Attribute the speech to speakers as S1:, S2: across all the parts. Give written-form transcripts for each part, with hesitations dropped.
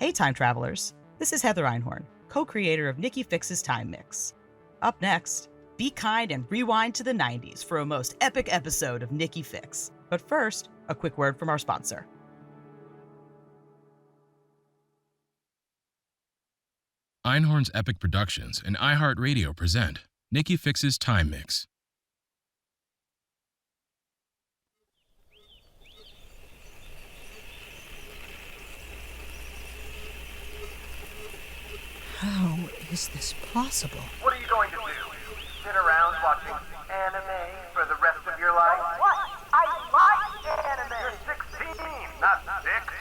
S1: Hey, time travelers. This is Heather Einhorn, co-creator of Nicki Fix's Time Mix. Up next, be kind and rewind to the 90s for a most epic episode of Nicki Fix. But first, a quick word from our sponsor.
S2: Einhorn's Epic Productions and iHeartRadio present Nicki Fix's Time Mix.
S3: How is this possible?
S4: What are you going to do? Sit around watching anime for the rest of your life? What? I like anime! You're 16, not 6.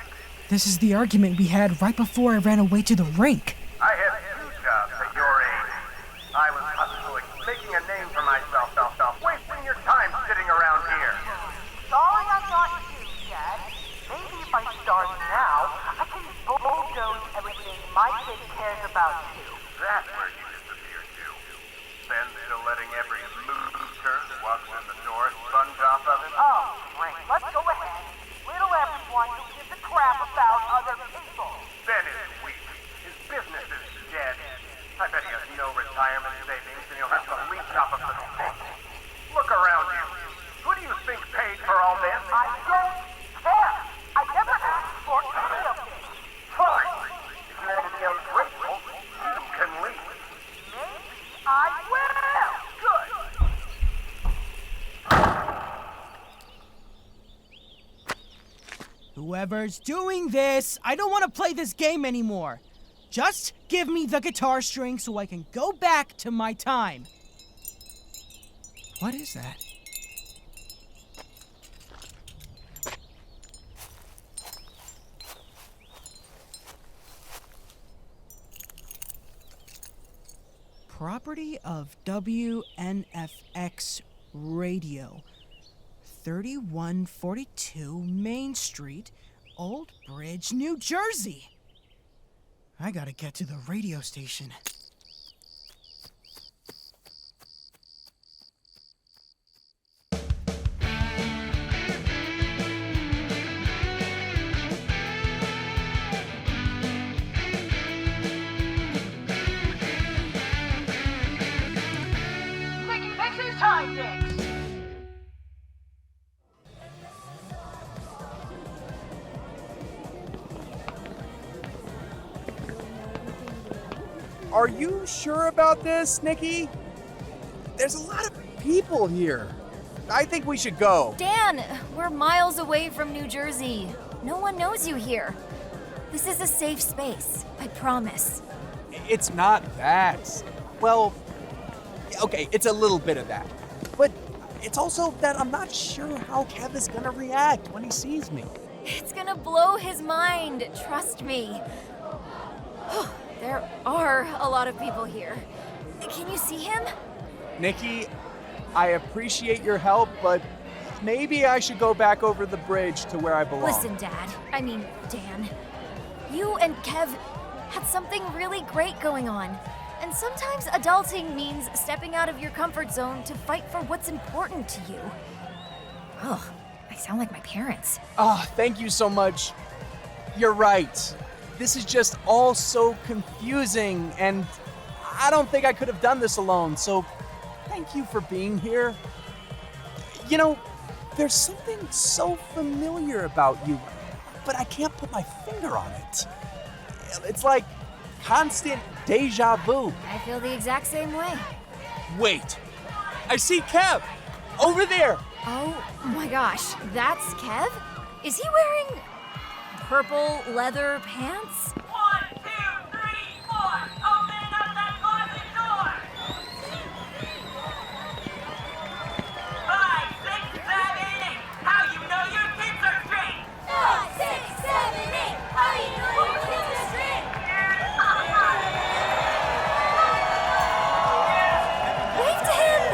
S3: This is the argument we had right before I ran away to the rink.
S4: I had 2 jobs at your age. I was hustling, making a name for myself, wasting your time sitting around here. Sorry I'm not you, Dad. Maybe if I start now, I can bulldoze everything my kid cares about too. That's where you disappear to. Then still letting every loser who walks in the door sponge off of it. Oh, great. Let's go ahead. Little everyone who gives a crap about other people. Ben is weak. His business is dead. I bet he has no retirement savings and he'll have to leech off of the thing. Look around you. Who do you think paid for all this? I don't care. I never asked for any of this. Fine. If you want to be ungrateful, you can leave. Maybe I will. Good.
S3: Whoever's doing this, I don't want to play this game anymore. Just give me the guitar string so I can go back to my time. What is that? Property of WNFX Radio, 3142 Main Street, Old Bridge, New Jersey. I gotta get to the radio station.
S4: Nicki Fix's Time Mix.
S5: Are you sure about this, Nicki? There's a lot of people here. I think we should go.
S6: Dan, we're miles away from New Jersey. No one knows you here. This is a safe space, I promise.
S5: It's not that. Well, okay, it's a little bit of that. But it's also that I'm not sure how Kev is gonna react when he sees me.
S6: It's gonna blow his mind, trust me. There are a lot of people here. Can you see him?
S5: Nicki, I appreciate your help, but maybe I should go back over the bridge to where I belong.
S6: Listen, Dan. You and Kev had something really great going on. And sometimes adulting means stepping out of your comfort zone to fight for what's important to you. Oh, I sound like my parents.
S5: Thank you so much. You're right. This is just all so confusing, and I don't think I could have done this alone, so thank you for being here. You know, there's something so familiar about you, but I can't put my finger on it. It's like constant deja vu.
S6: I feel the exact same way.
S5: Wait, I see Kev over there.
S6: Oh my gosh, that's Kev? Is he wearing purple leather pants?
S4: 1, 2, 3, 4. Open up that closet door. 5, 6, 7, 8. How you know your kids are straight?
S6: 5, 6, 7, 8. How you know your kids are straight? Wave to him!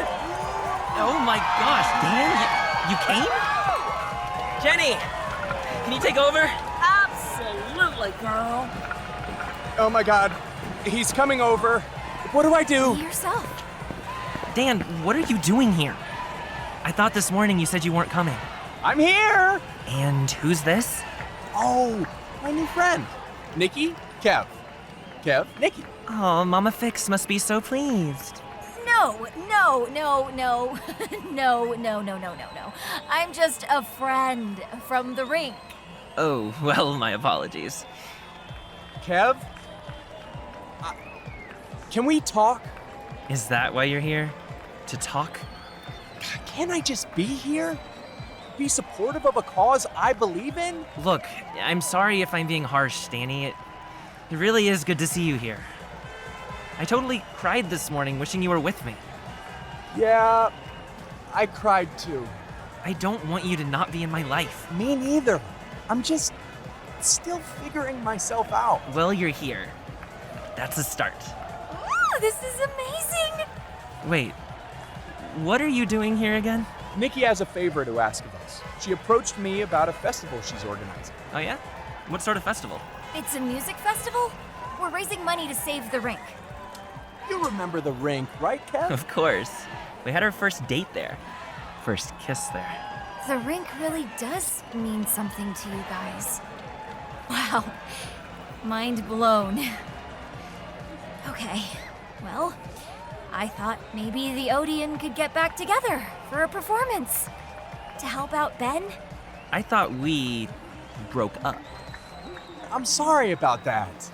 S7: Oh my gosh, Dan, you came? Jenny, can you take over?
S8: Absolutely, girl.
S5: Oh my God, he's coming over. What do I do?
S6: Be yourself.
S7: Dan, what are you doing here? I thought this morning you said you weren't coming.
S5: I'm here.
S7: And who's this?
S5: Oh, my new friend. Nicki, Kev. Kev, Nicki.
S7: Oh, Mama Fix must be so pleased.
S6: No. No. I'm just a friend from the rink.
S7: Oh, well, my apologies.
S5: Kev? Can we talk?
S7: Is that why you're here? To talk?
S5: Can't I just be here? Be supportive of a cause I believe in?
S7: Look, I'm sorry if I'm being harsh, Danny. It really is good to see you here. I totally cried this morning wishing you were with me.
S5: Yeah, I cried too.
S7: I don't want you to not be in my life.
S5: Me neither. I'm just still figuring myself out.
S7: Well, you're here. That's a start.
S6: Ooh, this is amazing!
S7: Wait, what are you doing here again?
S5: Nicki has a favor to ask of us. She approached me about a festival she's organizing.
S7: Oh yeah? What sort of festival?
S6: It's a music festival? We're raising money to save the rink.
S5: You remember the rink, right, Kev?
S7: Of course. We had our first date there. First kiss there.
S6: The rink really does mean something to you guys. Wow. Mind blown. Okay, well, I thought maybe the Odeon could get back together for a performance. To help out Ben?
S7: I thought we broke up.
S5: I'm sorry about that.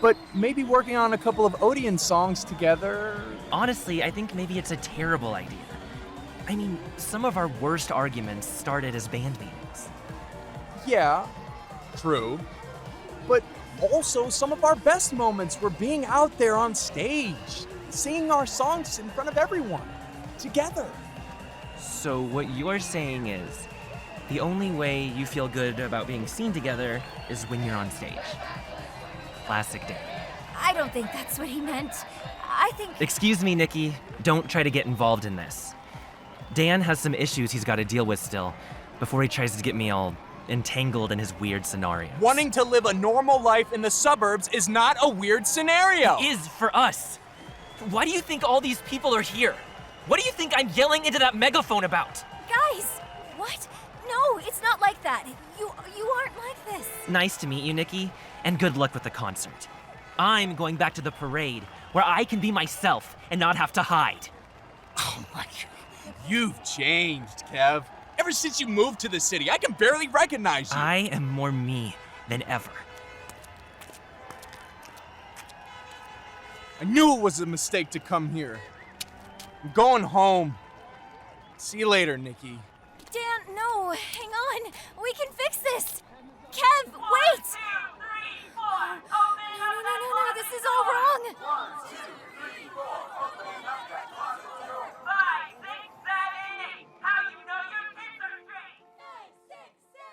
S5: But maybe working on a couple of Odeon songs together...
S7: Honestly, I think maybe it's a terrible idea. I mean, some of our worst arguments started as band meetings.
S5: Yeah, true. But also some of our best moments were being out there on stage, singing our songs in front of everyone, together.
S7: So what you're saying is, the only way you feel good about being seen together is when you're on stage. Classic Dan.
S6: I don't think that's what he meant. I think...
S7: Excuse me, Nicki. Don't try to get involved in this. Dan has some issues he's got to deal with still, before he tries to get me all entangled in his weird scenarios.
S5: Wanting to live a normal life in the suburbs is not a weird scenario.
S7: It is for us. Why do you think all these people are here? What do you think I'm yelling into that megaphone about?
S6: Guys! What? No, it's not like that. You aren't like this.
S7: Nice to meet you, Nicki, and good luck with the concert. I'm going back to the parade, where I can be myself and not have to hide.
S5: Oh my God. You've changed, Kev. Ever since you moved to the city, I can barely recognize you.
S7: I am more me than ever.
S5: I knew it was a mistake to come here. I'm going home. See you later, Nicki.
S6: Dan, no, hang on. We can fix this. Kev, wait! 1, 2, 3, 4. No, this is all wrong.
S4: 1, 2, 3, 4. 5, 6, 7, 8. How you know your kids are straight?
S6: 5, 6, 7,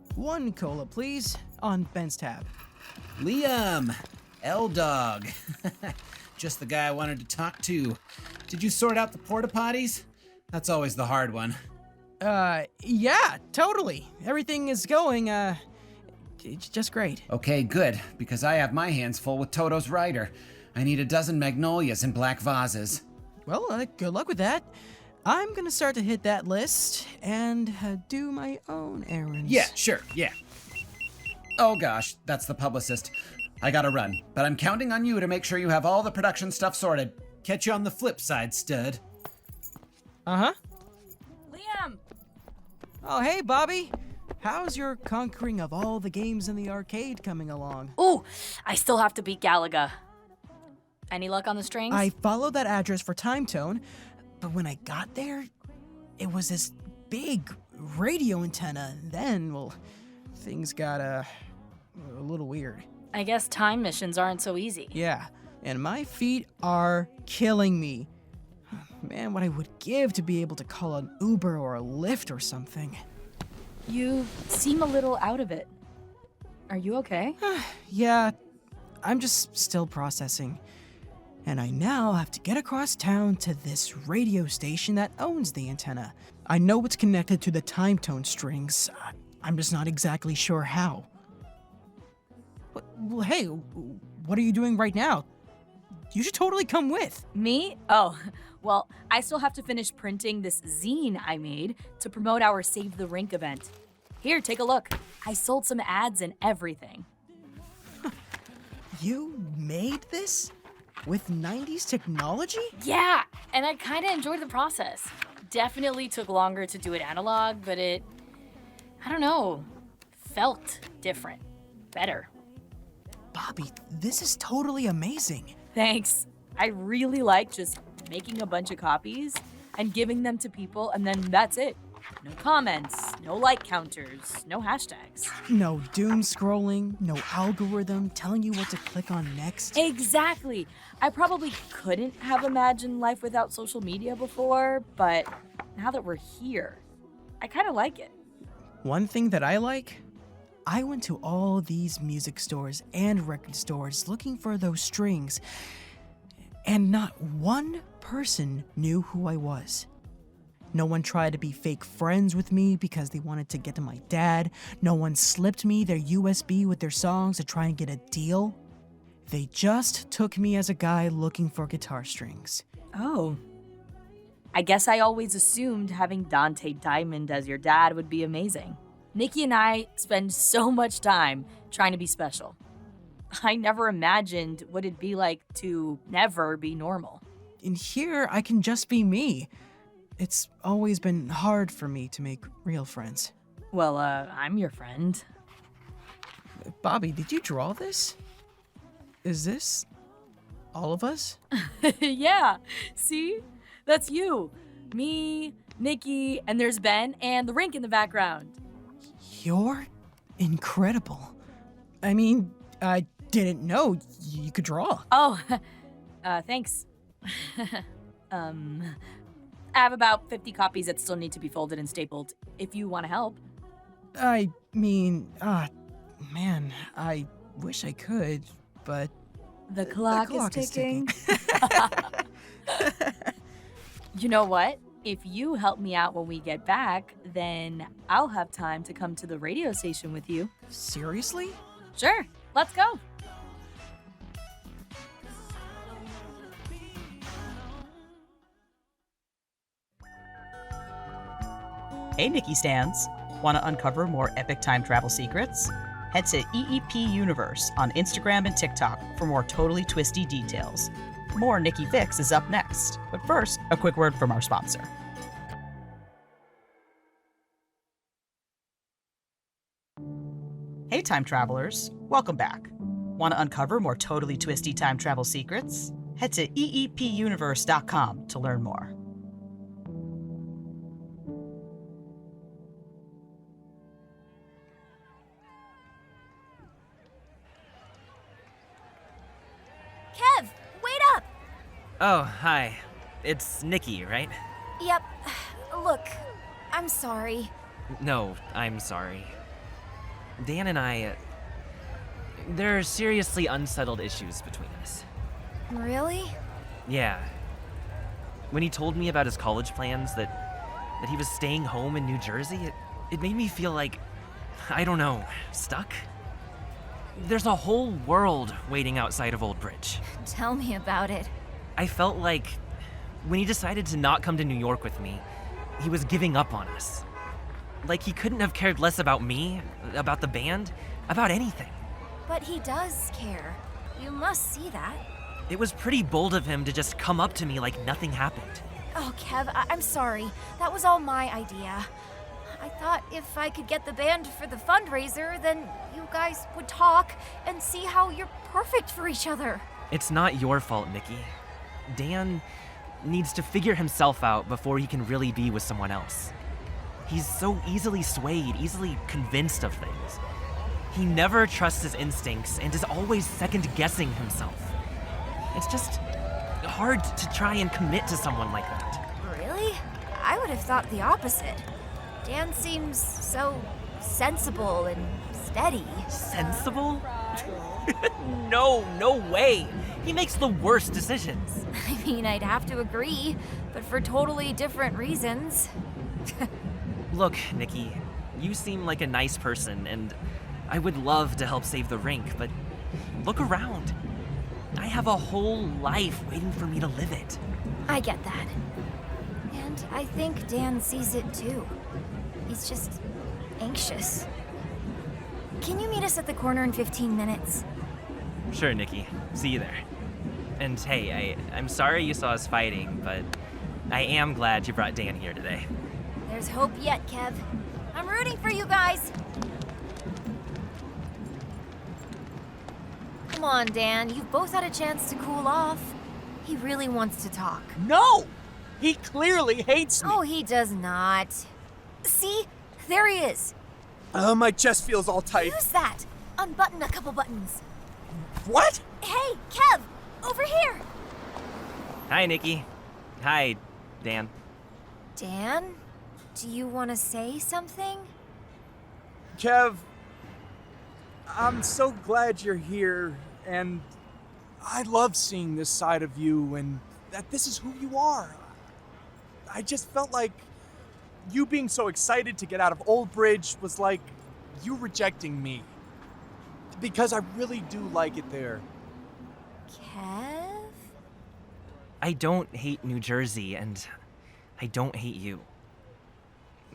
S6: 8.
S3: One cola, please, on Ben's tab.
S9: Liam! L-Dog. Just the guy I wanted to talk to. Did you sort out the porta potties? That's always the hard one.
S3: Yeah, totally. Everything is going, it's just great.
S9: Okay, good, because I have my hands full with Toto's rider. I need a dozen magnolias in black vases.
S3: Well, good luck with that. I'm gonna start to hit that list and do my own errands.
S9: Yeah, sure, yeah. Oh gosh, that's the publicist. I gotta run, but I'm counting on you to make sure you have all the production stuff sorted. Catch you on the flip side, stud.
S3: Uh-huh.
S8: Liam!
S3: Oh, hey, Bobbie. How's your conquering of all the games in the arcade coming along?
S8: Ooh, I still have to beat Galaga. Any luck on the strings?
S3: I followed that address for TimeTone, but when I got there, it was this big radio antenna, and then, well, things got, a little weird.
S8: I guess time missions aren't so easy.
S3: Yeah, and my feet are killing me. Man, what I would give to be able to call an Uber or a Lyft or something.
S8: You seem a little out of it. Are you okay?
S3: Yeah, I'm just still processing. And I now have to get across town to this radio station that owns the antenna. I know it's connected to the TimeTone strings. I'm just not exactly sure how. Well, hey, what are you doing right now? You should totally come with.
S8: Me? Oh, well, I still have to finish printing this zine I made to promote our Save the Rink event. Here, take a look. I sold some ads and everything.
S3: You made this? With 90s technology?
S8: Yeah, and I kind of enjoyed the process. Definitely took longer to do it analog, but I don't know, felt different. Better.
S3: Bobbie, this is totally amazing.
S8: Thanks. I really like just making a bunch of copies and giving them to people, and then that's it. No comments, no like counters, no hashtags.
S3: No doom scrolling, no algorithm telling you what to click on next.
S8: Exactly. I probably couldn't have imagined life without social media before, but now that we're here, I kind of like it.
S3: One thing that I like, I went to all these music stores and record stores looking for those strings, and not one person knew who I was. No one tried to be fake friends with me because they wanted to get to my dad. No one slipped me their USB with their songs to try and get a deal. They just took me as a guy looking for guitar strings.
S8: Oh. I guess I always assumed having Dante Diamond as your dad would be amazing. Nicki and I spend so much time trying to be special. I never imagined what it'd be like to never be normal.
S3: In here, I can just be me. It's always been hard for me to make real friends.
S8: Well, I'm your friend.
S3: Bobbie, did you draw this? Is this all of us?
S8: Yeah, see? That's you. Me, Nicki, and there's Ben, and the rink in the background.
S3: You're incredible. I mean, I didn't know you could draw.
S8: Oh, thanks. I have about 50 copies that still need to be folded and stapled, if you want to help.
S3: I mean, man, I wish I could, but...
S8: The clock is ticking. You know what? If you help me out when we get back, then I'll have time to come to the radio station with you.
S3: Seriously?
S8: Sure, let's go.
S1: Hey, Nicki Stans. Want to uncover more epic time travel secrets? Head to EEP Universe on Instagram and TikTok for more totally twisty details. More Nicki Fix is up next. But first, a quick word from our sponsor. Hey, time travelers. Welcome back. Want to uncover more totally twisty time travel secrets? Head to eepuniverse.com to learn more.
S6: Kev, wait up!
S7: Oh, hi. It's Nicki, right?
S6: Yep. Look, I'm sorry.
S7: No, I'm sorry. Dan and I, there are seriously unsettled issues between us.
S6: Really?
S7: Yeah. When he told me about his college plans, that he was staying home in New Jersey, it made me feel like, I don't know, stuck? There's a whole world waiting outside of Old Bridge.
S6: Tell me about it.
S7: I felt like when he decided to not come to New York with me, he was giving up on us. Like he couldn't have cared less about me, about the band, about anything.
S6: But he does care. You must see that.
S7: It was pretty bold of him to just come up to me like nothing happened.
S6: Oh, Kev, I'm sorry. That was all my idea. I thought if I could get the band for the fundraiser, then you guys would talk and see how you're perfect for each other.
S7: It's not your fault, Nicki. Dan needs to figure himself out before he can really be with someone else. He's so easily swayed, easily convinced of things. He never trusts his instincts and is always second-guessing himself. It's just hard to try and commit to someone like that.
S6: Really? I would have thought the opposite. Dan seems so sensible and steady.
S7: Sensible? No way. He makes the worst decisions.
S6: I mean, I'd have to agree, but for totally different reasons.
S7: Look, Nicki, you seem like a nice person, and I would love to help save the rink, but look around. have a whole life waiting for me to live it.
S6: I get that. And I think Dan sees it too. He's just anxious. Can you meet us at the corner in 15 minutes?
S7: Sure, Nicki. See you there. And hey, I'm sorry you saw us fighting, but I am glad you brought Dan here today.
S6: There's hope yet, Kev. I'm rooting for you guys. Come on, Dan. You've both had a chance to cool off. He really wants to talk.
S5: No! He clearly hates me.
S6: Oh, he does not. See? There he is.
S5: My chest feels all tight.
S6: Use that. Unbutton a couple buttons.
S5: What?
S6: Hey, Kev! Over here!
S7: Hi, Nicki. Hi, Dan.
S6: Dan? Do you want to say something?
S5: Kev, I'm so glad you're here, and I love seeing this side of you and that this is who you are. I just felt like you being so excited to get out of Old Bridge was like you rejecting me. Because I really do like it there.
S6: Kev?
S7: I don't hate New Jersey, and I don't hate you.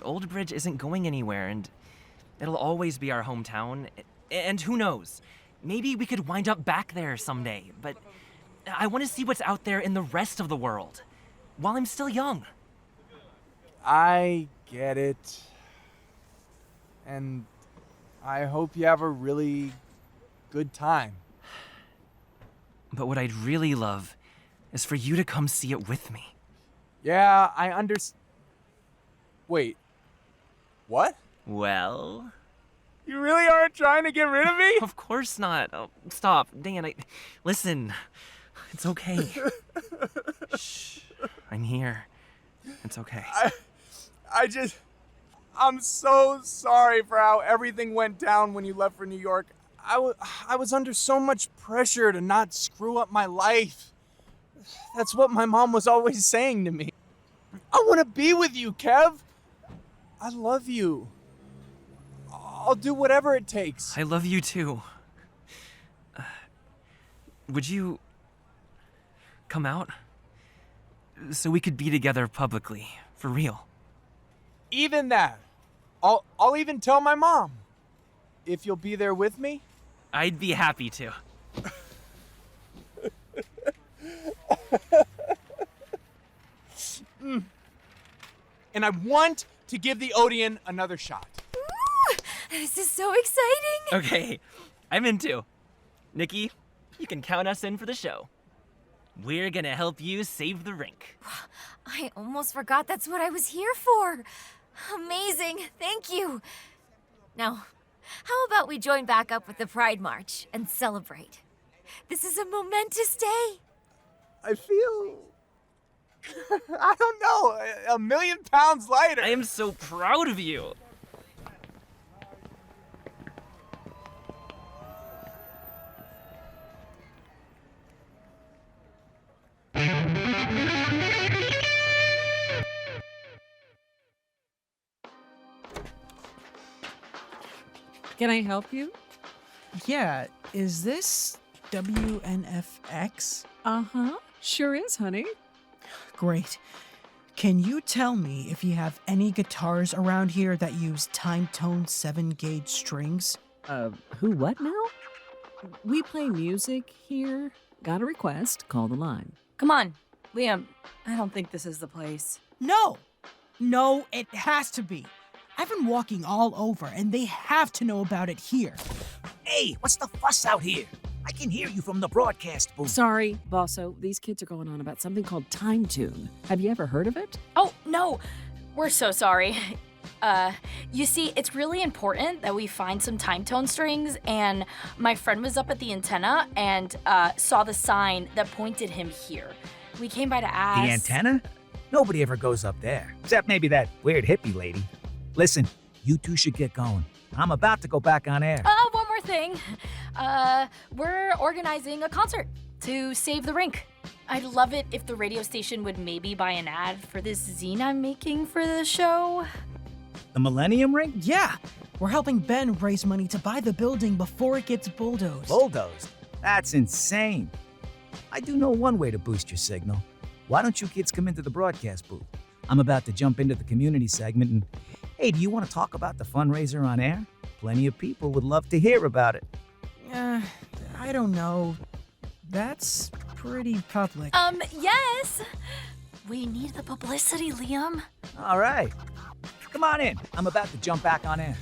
S7: Old Bridge isn't going anywhere, and it'll always be our hometown. And who knows? Maybe we could wind up back there someday, but I want to see what's out there in the rest of the world while I'm still young.
S5: I get it. And I hope you have a really good time.
S7: But what I'd really love is for you to come see it with me.
S5: Yeah, I understand. Wait. What?
S7: Well?
S5: You really aren't trying to get rid of me?
S7: Of course not. Oh, stop. Dan, listen. It's okay. Shh. I'm here. It's okay.
S5: I'm so sorry for how everything went down when you left for New York. I was under so much pressure to not screw up my life. That's what my mom was always saying to me. I want to be with you, Kev. I love you. I'll do whatever it takes.
S7: I love you too. Would you come out so we could be together publicly, for real?
S5: Even that. I'll even tell my mom. If you'll be there with me.
S7: I'd be happy to.
S5: And I want to give the Odeon another shot.
S6: Ooh, this is so exciting.
S7: Okay, I'm in too. Nicki, you can count us in for the show. We're gonna help you save the rink.
S6: I almost forgot that's what I was here for. Amazing, thank you. Now, how about we join back up with the Pride March and celebrate? This is a momentous day.
S5: I feel... I don't know, 1,000,000 pounds lighter.
S7: I am so proud of you.
S10: Can I help you?
S3: Yeah, is this WNFX?
S10: Uh-huh. Sure is, honey.
S3: Great. Can you tell me if you have any guitars around here that use TimeTone 7-gauge strings?
S10: Who what now? We play music here. Got a request, call the line.
S8: Come on, Liam. I don't think this is the place.
S3: No! No, it has to be. I've been walking all over, and they have to know about it here.
S11: Hey, what's the fuss out here? I can hear you from the broadcast booth.
S10: Sorry, Bosso. These kids are going on about something called TimeTone. Have you ever heard of it?
S8: Oh, no. We're so sorry. You see, it's really important that we find some TimeTone strings, and my friend was up at the antenna and saw the sign that pointed him here. We came by to ask...
S11: The antenna? Nobody ever goes up there, except maybe that weird hippie lady. Listen, you two should get going. I'm about to go back on air.
S8: One more thing. We're organizing a concert to save the rink. I'd love it if the radio station would maybe buy an ad for this zine I'm making for the show.
S11: The Millennium Ring?
S3: Yeah, we're helping Ben raise money to buy the building before it gets bulldozed.
S11: Bulldozed? That's insane. I do know one way to boost your signal. Why don't you kids come into the broadcast booth? I'm about to jump into the community segment and, hey, do you want to talk about the fundraiser on air? Plenty of people would love to hear about it.
S3: I don't know. That's pretty public.
S6: Yes. We need the publicity, Liam.
S11: All right. Come on in. I'm about to jump back on air.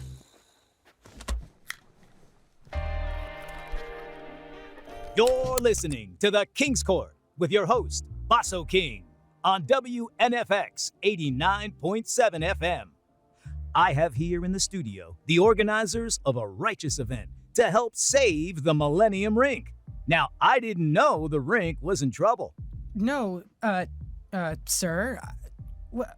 S11: You're listening to The King's Court with your host, Basso King, on WNFX 89.7 FM. I have here in the studio the organizers of a righteous event to help save the Millennium Rink. Now, I didn't know the rink was in trouble.
S3: No, sir.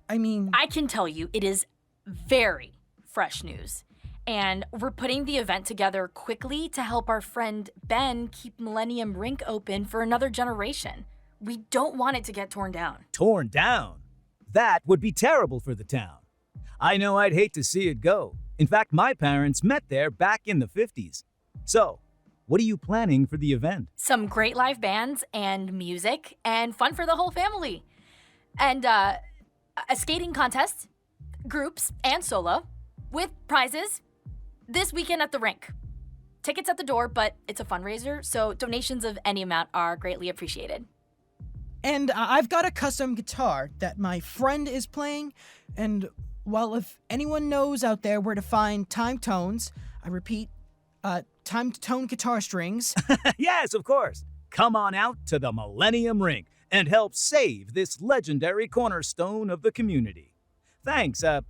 S3: I mean...
S8: I can tell you it is very fresh news. And we're putting the event together quickly to help our friend Ben keep Millennium Rink open for another generation. We don't want it to get torn down.
S11: Torn down? That would be terrible for the town. I know I'd hate to see it go. In fact, my parents met there back in the 50s. So, what are you planning for the event?
S8: Some great live bands and music and fun for the whole family. And a skating contest, groups and solo, with prizes this weekend at the rink. Tickets at the door, but it's a fundraiser, so donations of any amount are greatly appreciated.
S3: And I've got a custom guitar that my friend is playing, and well, if anyone knows out there where to find TimeTones, I repeat, TimeTone guitar strings.
S11: Yes, of course. Come on out to the Millennium Rink and help save this legendary cornerstone of the community. Thanks. I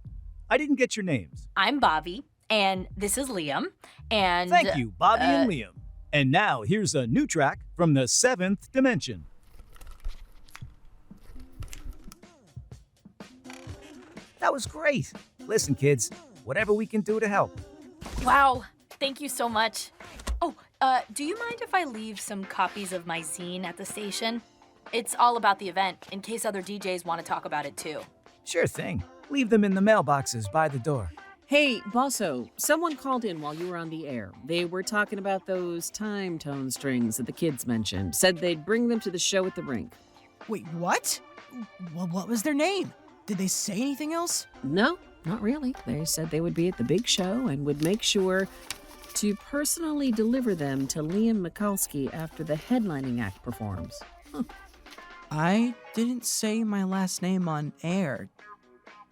S11: didn't get your names.
S8: I'm Bobbie, and this is Liam, and...
S11: Thank you, Bobbie and Liam. And now, here's a new track from the 7th Dimension. That was great. Listen, kids, whatever we can do to help.
S8: Wow, thank you so much. Oh, do you mind if I leave some copies of my zine at the station? It's all about the event, in case other DJs want to talk about it too.
S11: Sure thing. Leave them in the mailboxes by the door.
S10: Hey, Bosso, someone called in while you were on the air. They were talking about those TimeTone strings that the kids mentioned. Said they'd bring them to the show at the rink.
S3: Wait, what? Well, what was their name? Did they say anything else?
S10: No, not really. They said they would be at the big show and would make sure to personally deliver them to Liam Mikulski after the headlining act performs. Huh.
S3: I didn't say my last name on air.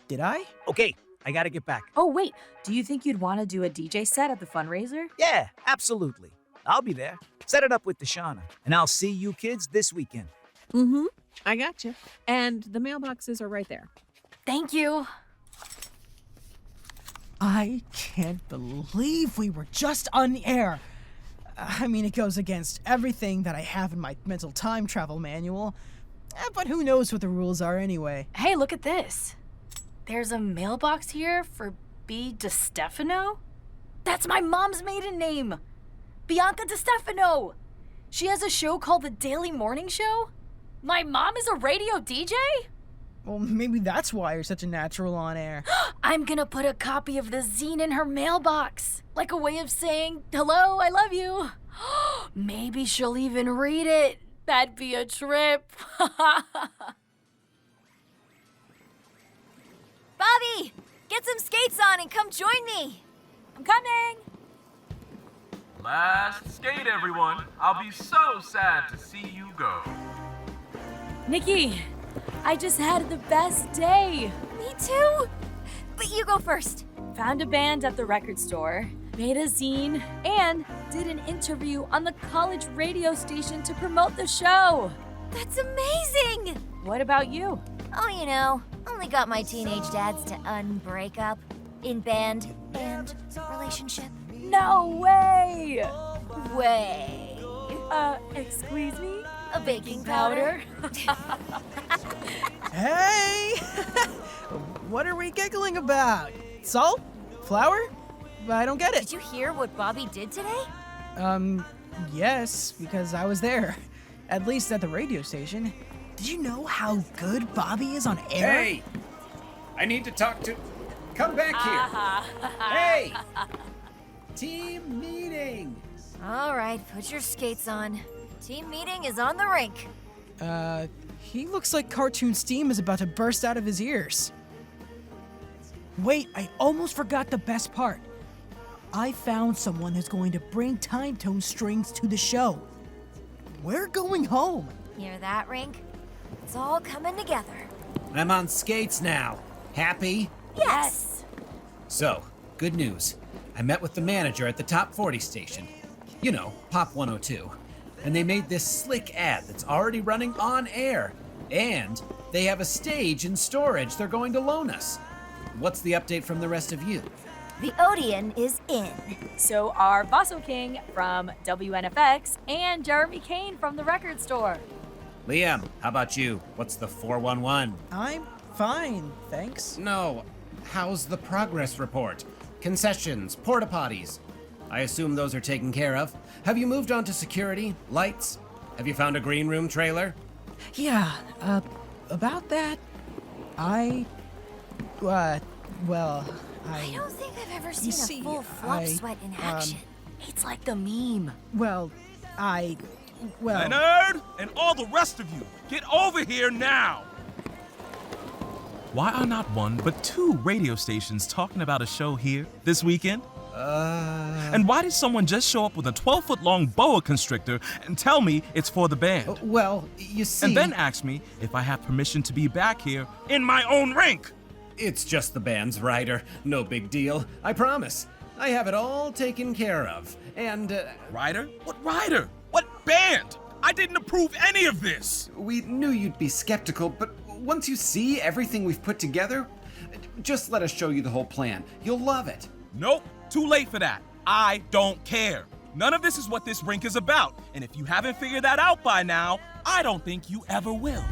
S3: Did I?
S11: Okay, I gotta get back.
S8: Oh, wait. Do you think you'd want to do a DJ set at the fundraiser?
S11: Yeah, absolutely. I'll be there. Set it up with Deshauna, and I'll see you kids this weekend.
S10: Mm-hmm. I got you. And the mailboxes are right there.
S8: Thank you.
S3: I can't believe we were just on the air. I mean, it goes against everything that I have in my mental time travel manual. But who knows what the rules are anyway.
S8: Hey, look at this. There's a mailbox here for B. DeStefano? That's my mom's maiden name. Bianca DeStefano. She has a show called The Daily Morning Show. My mom is a radio DJ?
S3: Well, maybe that's why you're such a natural on air.
S8: I'm gonna put a copy of the zine in her mailbox, like a way of saying, hello, I love you. Maybe she'll even read it. That'd be a trip.
S6: Bobbie, get some skates on and come join me.
S8: I'm coming.
S12: Last skate, everyone. I'll be so sad to see you go.
S8: Nicki, I just had the best day.
S6: Me too. But you go first.
S8: Found a band at the record store, made a zine, and did an interview on the college radio station to promote the show.
S6: That's amazing.
S8: What about you?
S6: Oh, you know, only got my teenage dads to unbreak up in band and relationship.
S8: No way!
S6: Way.
S8: Excuse me?
S6: A baking powder.
S3: Hey! What are we giggling about? Salt? Flour? I don't get it.
S6: Did you hear what Bobbie did today?
S3: Yes, because I was there. At least at the radio station. Did you know how good Bobbie is on air?
S9: Hey! I need to talk to... Come back here! Hey! Team meeting!
S6: All right, put your skates on. Team meeting is on the rink.
S3: He looks like cartoon steam is about to burst out of his ears. Wait, I almost forgot the best part. I found someone who's going to bring TimeTone strings to the show. We're going home.
S6: Hear that, Rink? It's all coming together.
S9: I'm on skates now. Happy?
S6: Yes!
S9: So, good news. I met with the manager at the Top 40 station. You know, Pop 102. And they made this slick ad that's already running on air. And they have a stage in storage they're going to loan us. What's the update from the rest of you?
S6: The Odeon is in.
S8: So are Basso King from WNFX and Jeremy Kane from the record store.
S9: Liam, how about you? What's the 411?
S3: I'm fine, thanks.
S9: No. How's the progress report? Concessions, porta potties. I assume those are taken care of. Have you moved on to security? Lights? Have you found a green room trailer?
S3: Yeah, about that, I
S6: don't think I've ever
S3: You
S6: seen a full flop sweat in action.
S8: It's like the meme.
S12: Leonard and all the rest of you, get over here now! Why are not one but two radio stations talking about a show here this weekend? And why did someone just show up with a 12-foot-long boa constrictor and tell me it's for the band?
S9: Well, you see...
S12: And then ask me if I have permission to be back here in my own rink.
S9: It's just the band's rider. No big deal. I promise. I have it all taken care of. And,
S12: Rider? What rider? What band? I didn't approve any of this.
S13: We knew you'd be skeptical, but once you see everything we've put together, just let us show you the whole plan. You'll love it.
S12: Nope. Too late for that. I don't care. None of this is what this rink is about. And if you haven't figured that out by now, I don't think you ever will.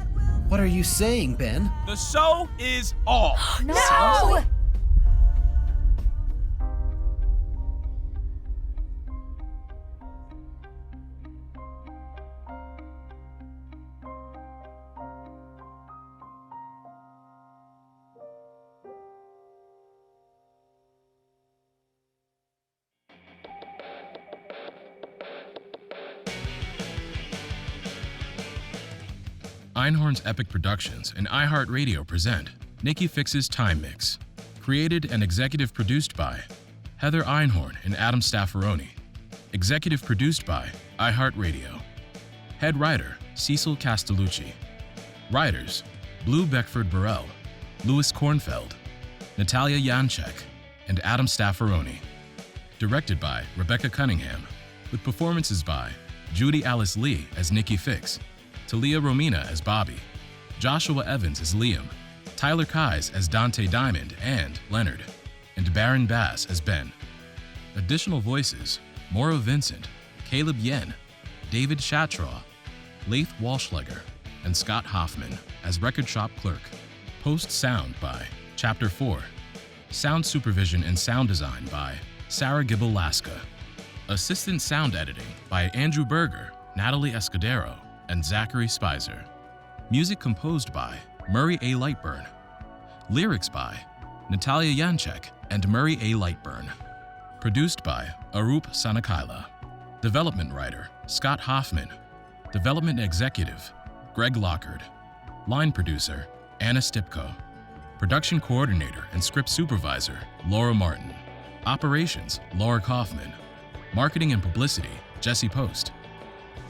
S9: What are you saying, Ben?
S12: The show is off.
S6: No!
S2: Einhorn's Epic Productions and iHeartRadio present Nicki Fix's Time Mix. Created and executive produced by Heather Einhorn and Adam Staffaroni. Executive produced by iHeartRadio. Head writer, Cecil Castellucci. Writers, Bleu-Beckford Burrell, Louis Kornfeld, Natalia Yanchak, and Adam Staffaroni. Directed by Rebecca Cunningham, with performances by Judy Alice Lee as Nicki Fix, Thalia Romina as Bobbie, Joshua Evans as Liam, Tyler Keyes as Dante Diamond and Leonard, and Barron Bass as Ben. Additional voices, Maura Vincent, Caleb Yen, David Shatraw, Leith Walschlager, and Scott Hoffman as Record Shop Clerk. Post sound by Chapter 4. Sound supervision and sound design by Sarah Gibble-Laska. Assistant sound editing by Andrew Berger, Natalie Escudero, and Zachary Spicer. Music composed by Murray A. Lightburn. Lyrics by Natalia Yanchak and Murray A. Lightburn. Produced by Arup Sanakaila. Development writer Scott Hoffman. Development executive Greg Lockard. Line producer Anna Stipko. Production coordinator and script supervisor Laura Martin. Operations Laura Kaufman. Marketing and publicity Jesse Post.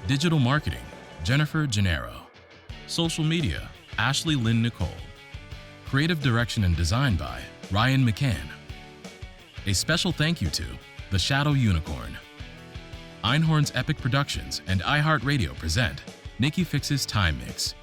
S2: Digital marketing Jennifer Gennaro. Social media, Ashley Lynn Nicole. Creative direction and design by Ryan McCann. A special thank you to The Shadow Unicorn. Einhorn's Epic Productions and iHeartRadio present Nicki Fix's Time Mix.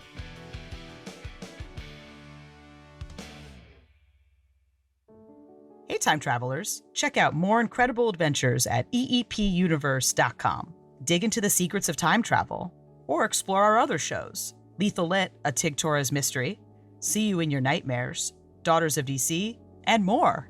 S1: Hey, time travelers. Check out more incredible adventures at eepuniverse.com. Dig into the secrets of time travel, or explore our other shows. Lethal Lit, A Tig Torres Mystery, See You in Your Nightmares, Daughters of DC, and more.